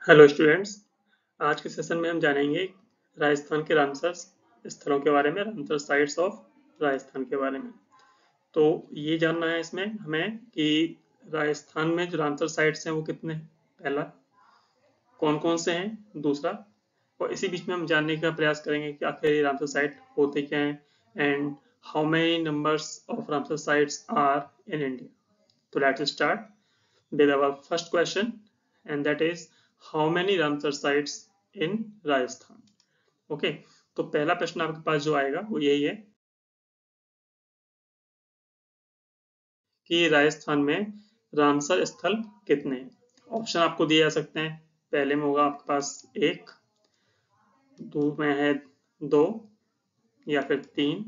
Hello students. आज के session में हम जानेंगे राजस्थान के रामसर स्थलों के बारे में, रामसर साइट्स ऑफ राजस्थान के बारे में। तो ये जानना है इसमें हमें कि राजस्थान में जो रामसर साइट्स हैं वो कितने हैं, पहला कौन कौन से हैं, दूसरा, और इसी बीच में हम जानने का प्रयास करेंगे कि आखिर ये रामसर साइट होते क्या हैं and how many numbers of Ramsar sites are in India. तो let's start with our first question, and that is how many Ramsar sites in Rajasthan? Okay, तो पहला प्रश्न आपके पास जो आएगा वो यही है कि राजस्थान में रामसर स्थल कितने हैं। ऑप्शन आपको दिए जा सकते हैं। पहले में होगा आपके पास 1, दो में है 2, या फिर 3,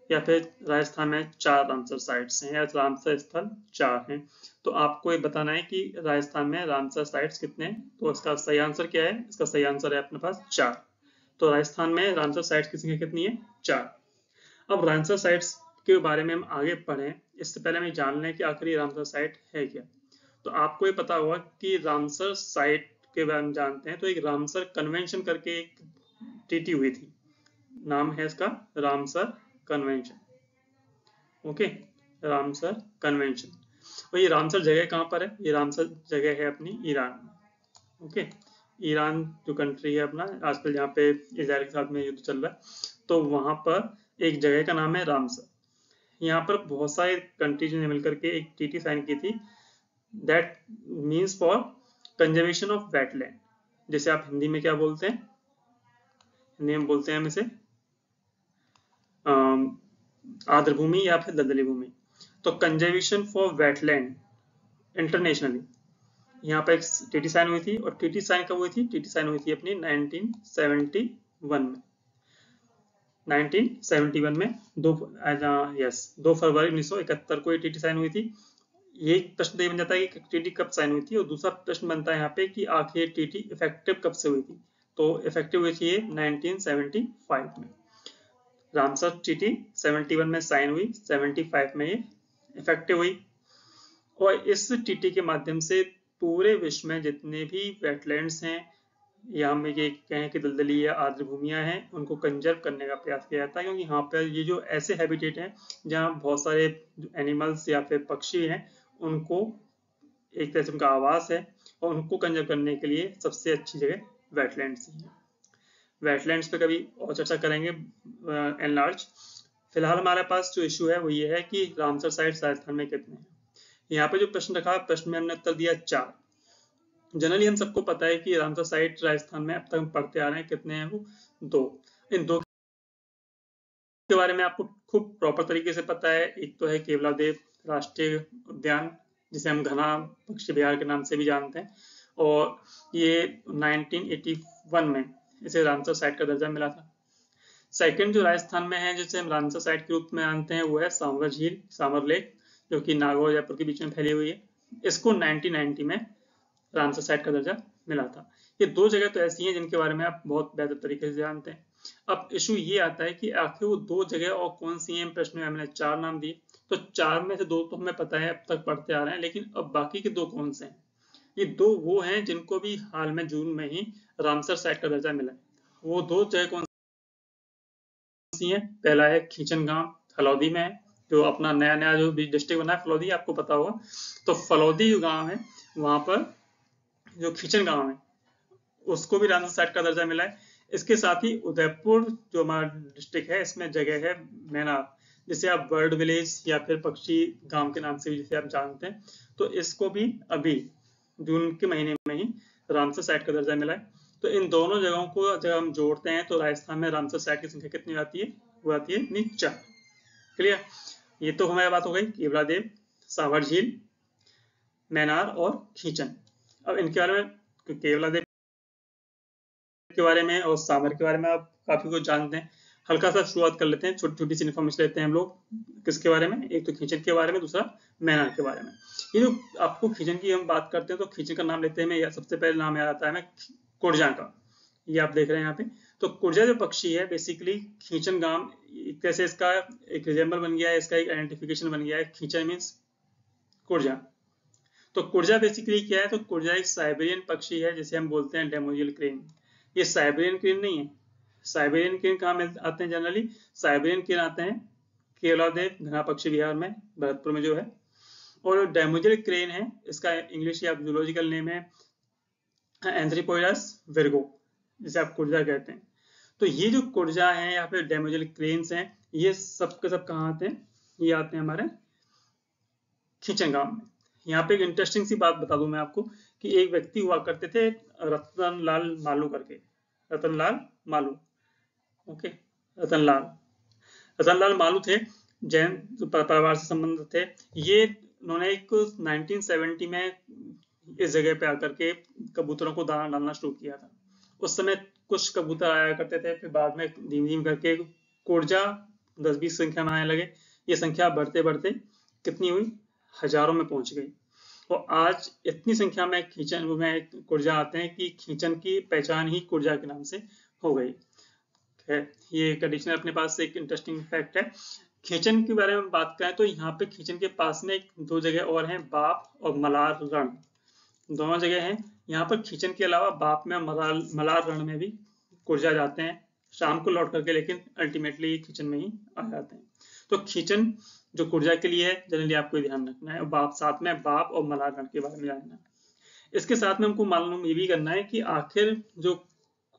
या फिर राजस्थान में 4 रामसर साइट्स हैं या रामसर स्थल 4 हैं। तो आपको ये बताना है कि राजस्थान में रामसर साइट्स कितने हैं। तो इसका सही आंसर क्या है? इसका सही आंसर है अपने पास 4। तो राजस्थान में रामसर साइट्स की संख्या कितनी है? 4। अब रामसर साइट्स के बारे में हम आगे पढ़ें इससे पहले हमें जान लें कि आखिर ये रामसर साइट है क्या। तो आपको ये पता होगा कि रामसर साइट के बारे में जानते हैं तो एक रामसर कन्वेंशन करके एक ट्रीटी हुई थी, नाम है इसका Ramsar convention. Okay, Ramsar convention. और ये रामसर जगह कहाँ पर है? ये रामसर जगह है अपनी ईरान में। ओके, ईरान जो कंट्री है अपना, आजकल जहाँ पे इजराइल के साथ में युद्ध चल रहा है, तो वहां पर एक जगह का नाम है रामसर। यहाँ पर बहुत सारे कंट्रीज ने मिलकर के एक ट्रीटी साइन की थी, that means for conservation of wetland. जैसे आप हिंदी में क्या बोलते हैं? हिंदी में बोलते हैं हम इसे आर्द्रभूमि या फिर दलदली भूमि। तो कंजर्वेशन फॉर वेटलैंड इंटरनेशनली यहाँ पर एक ट्रीटी साइन हुई थी। और ट्रीटी साइन कब हुई थी? ट्रीटी साइन हुई थी अपनी 1971 में। 1971 में 2 फरवरी 1971 को ये ट्रीटी साइन हुई थी। ये प्रश्न तो ये बन जाता है कि ट्रीटी कब साइन हुई थी, और दूसरा प्रश्न बनता है यहाँ पे कि आखिर ये ट्रीटी इफेक्टिव कब से हुई थी। तो इफेक्टिव हुई थी ये 1975 में। रामसर ट्रीटी 71 में साइन हुई, 75 में ये इफेक्टिव हुई। और इस ट्रीटी के माध्यम से पूरे विश्व में जितने भी वेटलैंड्स हैं या हम ये कहें कि दलदली या आर्द्र भूमियां हैं, उनको कंजर्व करने का प्रयास किया जाता है, क्योंकि यहाँ पर ये जो ऐसे हैबिटेट हैं जहाँ बहुत सारे एनिमल्स या फिर पक्षी हैं, उनको एक तरह से उनका आवास है, और उनको कंजर्व करने के लिए सबसे अच्छी जगह वेटलैंड्स ही है। वेटलैंड्स पे कभी और चर्चा करेंगे एनलार्ज। फिलहाल हमारे पास जो इशू है वो ये है कि रामसर साइट्स राजस्थान में कितने हैं। यहाँ पे जो प्रश्न रखा, प्रश्न में हमने उत्तर दिया 4। जनरली हम सबको पता है कि रामसर साइट राजस्थान में अब तक हम पढ़ते आ रहे हैं, कितने हैं वो? 2। इन 2 के बारे में आपको खूब प्रॉपर तरीके से पता है। एक तो है केवलादेव राष्ट्रीय उद्यान, जिसे हम घना पक्षी विहार के नाम से भी जानते हैं, और ये 1981 में इसे रामसर साइट का दर्जा मिला था। सेकंड जो राजस्थान में है जिसे हम रामसर साइट के रूप में जानते हैं वो है सांवर झील, सांवर लेक, जो कि नागौर जयपुर के बीच में फैली हुई है। इसको 1990 में रामसर साइट का दर्जा मिला था। ये 2 जगह तो ऐसी हैं जिनके बारे में आप बहुत बेहतर तरीके से जानते हैं। अब इशू ये आता है कि आखिर वो 2 जगह और कौन सी हैं। प्रश्न में हमने 4 नाम दिए, तो 4 में से 2 तो हमें पता है, अब तक पढ़ते आ रहे हैं, लेकिन अब बाकी के 2 कौन से हैं? ये 2 वो हैं जिनको भी हाल में जून में ही रामसर साइट का दर्जा मिला है। वो 2 जगह कौन सी हैं? पहला है खींचन गांव, फलौदी में है, जो अपना नया नया जो डिस्ट्रिक्ट बना है फलौदी, आपको पता होगा। तो फलौदी जो गांव है, वहां पर जो खींचन गांव है, उसको भी रामसर साइट का दर्जा मिला है। इसके साथ ही उदयपुर जो हमारा डिस्ट्रिक्ट है, इसमें जगह है मैनार, जिसे आप बर्ड विलेज या फिर पक्षी गांव के नाम से भी जिसे आप जानते हैं। तो इसको भी अभी जून के महीने में ही रामसर साइट का दर्जा मिला है। तो इन दोनों जगहों को जब हम जोड़ते हैं तो राजस्थान में रामसर साइट की संख्या कितनी आती है? वो आती है 4। क्लियर? ये तो हमारी बात हो गई केवलादेव, सांवर झील, मैनार और खींचन। अब इनके बारे में, केवलादेव के बारे में और सांवर के बारे में आप काफी कुछ जानते हैं। हल्का सा शुरुआत कर लेते हैं, छोटी छोटी सी इन्फॉर्मेशन लेते हैं हम लोग। किसके बारे में? एक तो खींचन के बारे में, दूसरा मैनार के बारे में। ये जो आपको खींचन की हम बात करते हैं तो खींचन का नाम लेते हैं, हमें सबसे पहले नाम याद आता है हमें कुरजा का। ये आप देख रहे हैं यहाँ पे। तो कुरजा जो पक्षी है, बेसिकली खींचन गांव एक तरह से इसका एक रिजेंबल बन गया है, इसका एक आइडेंटिफिकेशन बन गया है। खींचन मीन्स कुरजा। तो कुर्जा बेसिकली क्या है? तो कुर्जा एक साइबेरियन पक्षी है जिसे हम बोलते हैं डेमोजियल क्रेन। ये साइबेरियन क्रेन नहीं है। साइबेरियन क्रेन कहाँ आते हैं जनरली? साइबेरियन क्रेन आते हैं केवलादेव घना पक्षी विहार में, भरतपुर में जो है। और डेमोजियल क्रेन है, इसका इंग्लिश या जूलॉजिकल नेम है एंथ्रोपोइडस विर्गो, जिसे आप कुर्जा कहते हैं। तो ये जो कुर्जा है या फिर डेमोजियल क्रेन्स हैं, ये सब के सब कहाँ आते हैं? ये आते हैं हमारे खींचन गांव में। यहाँ पे एक इंटरेस्टिंग सी बात बता दूं मैं आपको कि एक व्यक्ति हुआ करते थे रतनलाल मालू करके। रतनलाल मालू, ओके, रतनलाल रतनलाल मालू थे, जैन परिवार से संबंध थे। ये उन्होंने एक 1970 में इस जगह पे आकर के कबूतरों को दाना डालना शुरू किया था। उस समय कुछ कबूतर आया करते थे, फिर बाद में धीमे धीमे करके कुर्जा 10-20 संख्या में आने लगे। ये संख्या बढ़ते बढ़ते कितनी हुई? हजारों में पहुंच गई। और आज इतनी संख्या में खींचन में कुर्जा आते हैं कि खींचन की पहचान ही कुर्जा के नाम से हो गई है। ये कंडीशनर अपने पास एक इंटरेस्टिंग फैक्ट है। खींचन के बारे में बात करें तो यहाँ पे खींचन के पास में दो जगह और हैं, बाप और मलार रण, दोनों जगह हैं। यहाँ पर खींचन के अलावा बाप में मलार रण में भी कुर्जा जाते हैं शाम को लौट करके, लेकिन अल्टीमेटली खींचन में ही आ जाते हैं। तो खींचन जो कुर्जा के लिए है, जनरली आपको ध्यान रखना है। बाप साथ में बाप और मलार रण के बारे में जानना है। इसके साथ में हमको मालूम ये भी करना है कि आखिर जो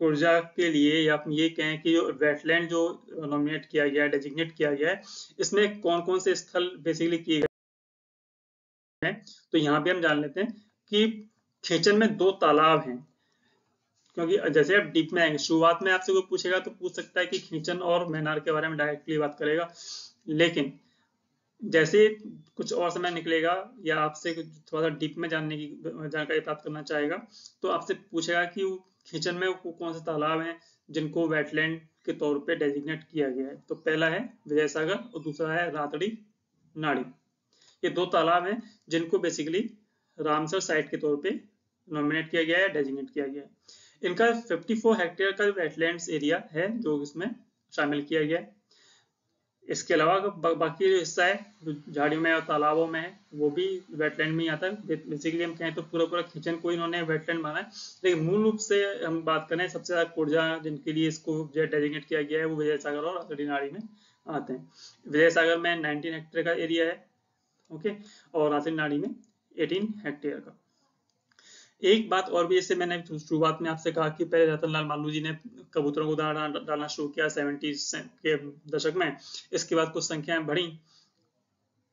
कुर्जा के लिए, या आप ये कहें कि जो वेटलैंड जो नॉमिनेट किया गया है, डेजिग्नेट किया गया है, इसमें कौन कौन से स्थल बेसिकली किए गए हैं। तो यहाँ भी हम जान लेते हैं कि खींचन में 2 तालाब हैं। क्योंकि जैसे आप डीप में आएंगे, शुरुआत में आपसे कोई पूछेगा तो पूछ सकता है कि खींचन और मैनार के बारे में डायरेक्टली बात करेगा, लेकिन जैसे कुछ और समय निकलेगा या आपसे थोड़ा सा डीप में जानने की जानकारी प्राप्त करना चाहेगा, तो आपसे पूछेगा कि खींचन में वो कौन से तालाब हैं जिनको वेटलैंड के तौर पे डेजिग्नेट किया गया है। तो पहला है विजय सागर और दूसरा है रातड़ी नाड़ी। ये 2 तालाब हैं जिनको बेसिकली रामसर साइट के तौर पे नॉमिनेट किया गया है, डेजिग्नेट किया गया है। इनका 54 हेक्टेयर का वेटलैंड्स एरिया है जो इसमें शामिल किया गया है। इसके अलावा बाकी जो हिस्सा है जो झाड़ियों में और तालाबों में है, वो भी वेटलैंड में ही आता है। बेसिकली हम कहें तो पूरा पूरा खींचन को इन्होंने वेटलैंड माना है, लेकिन मूल रूप से हम बात करें सबसे ज्यादा कुर्जा जिनके लिए इसको डेजिग्नेट किया गया है वो विजय सागर और रातड़ी नाड़ी में आते हैं। विजय सागर में 19 हेक्टेयर का एरिया है, ओके, और रातड़ी नाड़ी में 18 हेक्टेयर का। एक बात और भी, जैसे मैंने शुरुआत में आपसे कहा कि पहले रतनलाल मालू जी ने कबूतरों को दाना डालना शुरू किया 70 के दशक में, इसके बाद कुछ संख्याएं बढ़ी।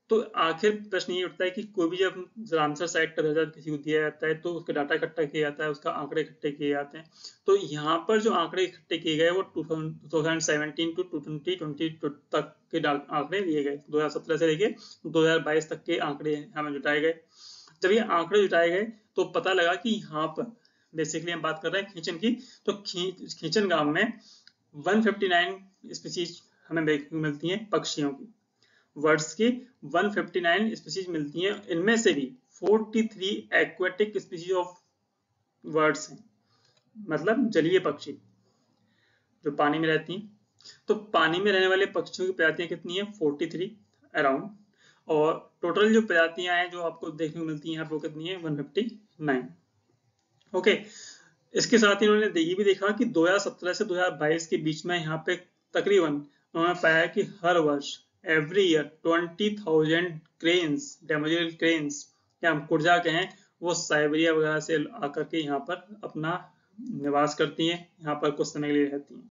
तो आखिर प्रश्न ये उठता है कि कोई भी जब रामसर साइट का दर्जा किसी को दिया जाता है तो उसका डाटा इकट्ठा किया जाता है, उसका आंकड़े इकट्ठे किए जाते हैं। तो यहाँ पर जो आंकड़े इकट्ठे किए गए वो 2017 टू 2020 तक के आंकड़े दिए गए। 2017 से लेके 2022 तक के आंकड़े हमें जुटाए गए। जब ये आंकड़े जुटाए गए तो पता लगा कि यहाँ पर बेसिकली हम बात कर रहे हैं खींचन की, तो खींचन गांव में 159 स्पीसीज हमें मिलती हैं पक्षियों की। वर्ड्स की 159 स्पीसीज मिलती हैं, इनमें से भी 43 एक्वेटिक स्पीसीज ऑफ वर्ड्स हैं, मतलब जलीय पक्षी जो पानी में रहती हैं। तो पानी में रहने वाले पक्षियों की प्रजातियां कितनी है? 43 अराउंड। और टोटल जो प्रजातियां हैं जो आपको देखने को मिलती हैं वो कितनी है? 159, ओके। इसके साथ ही उन्होंने ये भी देखा कि 2017 से 2022 के बीच में यहाँ पे तकरीबन उन्होंने पाया कि हर वर्ष एवरी ईयर 20,000 क्रेन्स, डेमोजियल क्रेन्स या हम कुर्जा कहें, वो साइबेरिया वगैरह से आकर के यहाँ पर अपना निवास करती हैं, यहाँ पर कुछ समय के लिए रहती हैं,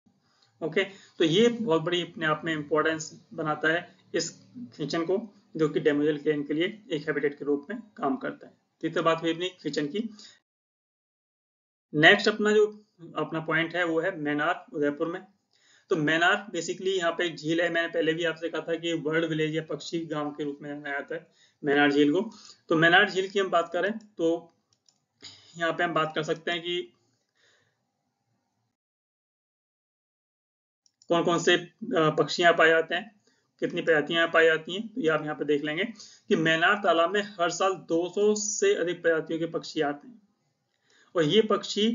ओके। तो ये बहुत बड़ी अपने आप में इम्पोर्टेंस बनाता है इस खींचन को, जो कि डेमोजियल क्रेन के लिए एक हैबिटेट के रूप में काम करता है। तीसरी बात हुई अपनी खींचन की। नेक्स्ट अपना पॉइंट है वो है मैनार, उदयपुर में। तो मैनार बेसिकली यहाँ पे एक झील है। मैंने पहले भी आपसे कहा था कि बर्ड विलेज या पक्षी गांव के रूप में जाना जाता है मैनार झील को। तो मैनार झील की हम बात करें तो यहाँ पे हम बात कर सकते हैं कि कौन कौन से पक्षियां पाए जाते हैं, कितनी प्रजातियां पाई जाती हैं। तो ये आप यहाँ पे देख लेंगे कि मैनार तालाब में हर साल 200 से अधिक प्रजातियों के पक्षी आते हैं। और ये पक्षी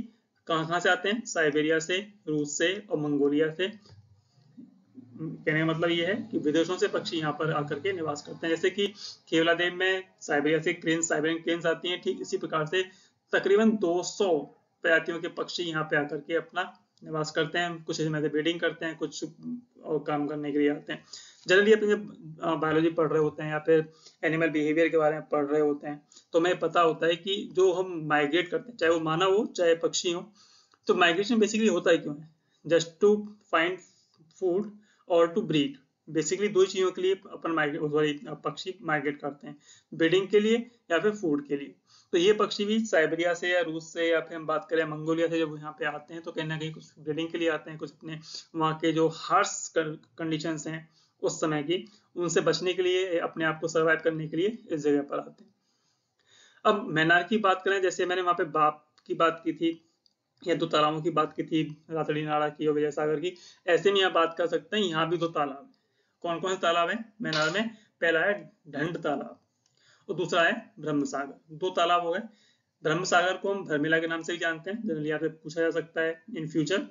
कहाँ से आते हैं? साइबेरिया से, रूस से और मंगोलिया से कहने का मतलब ये है कि विदेशों से पक्षी यहाँ पर आकर के निवास करते हैं। जैसे कि केवलादेव में साइबेरिया से क्रेन्स, साइबेरियन क्रेन्स आती हैं, ठीक इसी प्रकार से तकरीबन 200 प्रजातियों के पक्षी यहाँ पे आकर के अपना निवास करते हैं। कुछ इसमें से ब्रीडिंग करते हैं, कुछ और काम करने के लिए आते हैं। जनरली अपने जब बायोलॉजी पढ़ रहे होते हैं या फिर एनिमल बिहेवियर के बारे में पढ़ रहे होते हैं, तो हमें पता होता है कि जो हम माइग्रेट करते हैं, चाहे वो मानव हो चाहे पक्षी हो, तो माइग्रेशन बेसिकली होता ही क्यों है? जस्ट टू फाइंड फूड और टू ब्रीड। बेसिकली दो चीजों के लिए अपन पक्षी माइग्रेट करते हैं, ब्रीडिंग के लिए या फिर फूड के लिए। तो ये पक्षी भी साइबेरिया से या रूस से या फिर हम बात करें मंगोलिया से जब यहाँ पे आते हैं, तो कहीं ना कहीं कुछ ब्रीडिंग के लिए आते हैं, कुछ अपने वहाँ के जो हार्श कंडीशंस हैं उस समय की, उनसे बचने के लिए, अपने आप को सर्वाइव करने के लिए इस जगह पर आते हैं। अब मैनार की बात करें, जैसे मैंने वहाँ पे बाप की बात की थी या दो तालाबों की बात की थी, रातड़ी नाला की और विजय सागर की, ऐसे में यहाँ बात कर सकते हैं। यहाँ भी दो तालाब, कौन कौन से तालाब है मैनार में? पहला है ढंड तालाब और दूसरा है ब्रह्म सागर। दो तालाब हो गए। ब्रह्म सागर को हम धर्मिला के नाम से भी जानते हैं, जनरली यहाँ पे पूछा जा सकता है इन फ्यूचर।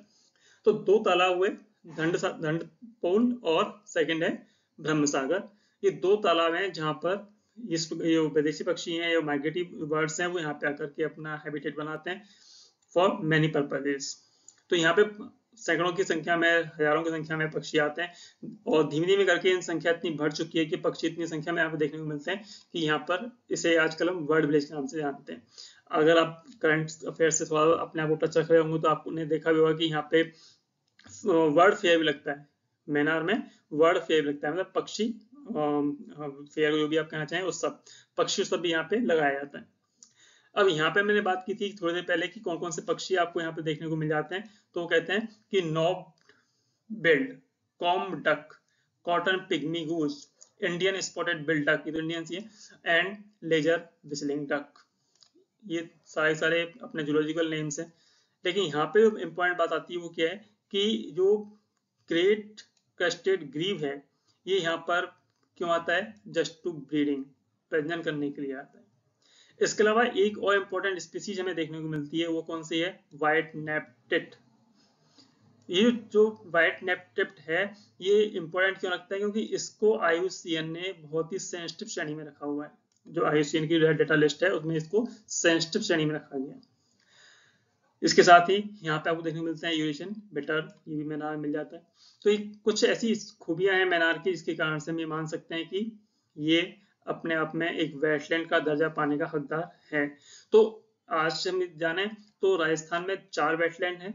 तो दो तालाब हुए, धंड पोल और सेकंड है ब्रह्म सागर। ये दो तालाब हैं जहाँ पर ये विदेशी पक्षी हैं, ये माइग्रेटिव बर्ड्स हैं, वो यहाँ पे आकर के अपना हैबिटेट बनाते हैं फॉर मैनी पर्पजेस। तो यहाँ पे सैकड़ों की संख्या में, हजारों की संख्या में पक्षी आते हैं और धीमे धीमे करके इन संख्या इतनी बढ़ चुकी है कि पक्षी इतनी संख्या में यहाँ पे देखने को मिलते हैं कि यहाँ पर इसे आजकल हम वर्ल्ड विलेज के नाम से जानते हैं। अगर आप करंट अफेयर से थोड़ा अपने आप को टच रखे होंगे तो आपने देखा भी होगा कि यहाँ पे वर्ल्ड फेयर भी लगता है। मैनार में वर्ल्ड फेयर भी लगता है, मतलब पक्षी फेयर जो भी आप कहना चाहें, उस सब पक्षी उत्सव भी यहाँ पे लगाया जाता है। अब यहाँ पे मैंने बात की थी थोड़ी देर पहले कि कौन कौन से पक्षी आपको यहाँ पे देखने को मिल जाते हैं। तो वो कहते हैं कि knob build, com duck, cotton pygmy goose, Indian spotted billed duck, ये तो इंडियन सी है, एंड लेजर विस्लिंग डक। ये सारे अपने जूलॉजिकल नेम्स हैं। लेकिन यहाँ पे जो इम्पोर्टेंट बात आती है वो क्या है कि जो ग्रेट क्रेस्टेड ग्रीव है, ये यहाँ पर क्यों आता है? जस्ट टू ब्रीडिंग, प्रजनन करने के लिए आता है। इसके अलावा एक और इम्पोर्टेंट स्पीसीज हमें देखने को मिलती है, वो कौन सी है? व्हाइट नेप्टेड। ये जो व्हाइट नेप्टेड है, ये इंपॉर्टेंट क्यों लगता है? क्योंकि इसको IUCN ने बहुत ही सेंसिटिव श्रेणी में रखा हुआ है। जो IUCN की डेटा लिस्ट है उसमें इसको सेंसिटिव श्रेणी में रखा गया है। इसके साथ ही यहाँ पे आपको देखने को मिलते हैं यूरेशियन बिटर, ये भी मैनार में मिल जाता है। तो ये कुछ ऐसी खूबियां हैं मैनार की जिसके कारण से हम ये मान सकते हैं कि ये अपने आप में एक वेटलैंड का दर्जा पाने का हकदार है। तो आज हम जाने तो राजस्थान में 4 वेटलैंड हैं।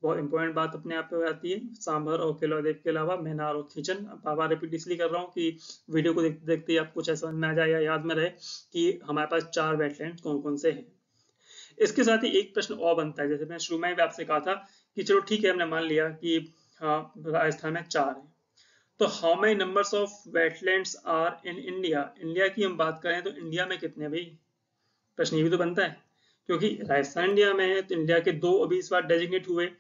बहुत इंपॉर्टेंट बात अपने आप पे आती है। सांभर और केलादेव के अलावा मैनार और खींचन। बार बार रिपीट इसलिए कर रहा हूँ कि वीडियो को देखते देखते ही आपको कुछ ऐसा समझ में आ जाए या याद में रहे कि हमारे पास 4 वेटलैंड कौन कौन से हैं। इसके साथ ही एक प्रश्न और बनता है, जैसे मैं शुरू में भी आपसे कहा था कि चलो ठीक है, हमने मान लिया कि हाँ राजस्थान में 4 है, तो how many numbers of wetlands are in India? India की हम बात करें तो इंडिया में कितने भाई? प्रश्न ये भी तो बनता है, क्योंकि राजस्थान इंडिया में है तो इंडिया के 2 अभी इस बार डेजिग्नेट हुए,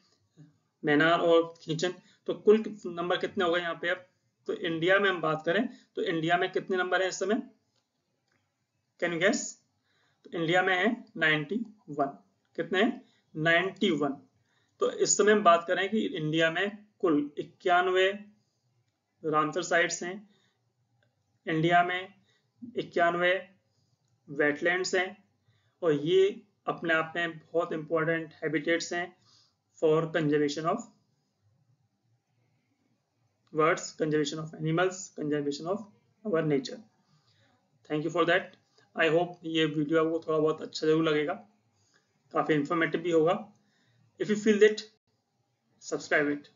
मैनार और खींचन। तो कुल नंबर कितने हो गए यहाँ पे अब? तो इंडिया में हम बात करें तो इंडिया में कितने नंबर है इस समय? Can you guess? तो इंडिया में है 91। कितने हैं? 91। तो इस समय हम बात करें कि इंडिया में कुल 91 रामसर साइट्स हैं, इंडिया में 91 वेटलैंड्स हैं, और ये अपने आप में बहुत इंपॉर्टेंट हैबिटेट्स हैं for conservation of birds, conservation of animals, conservation of our nature. Thank you for that. I hope ये वीडियो आपको थोड़ा बहुत अच्छा जरूर लगेगा, काफी इंफॉर्मेटिव भी होगा। If you feel that, subscribe it.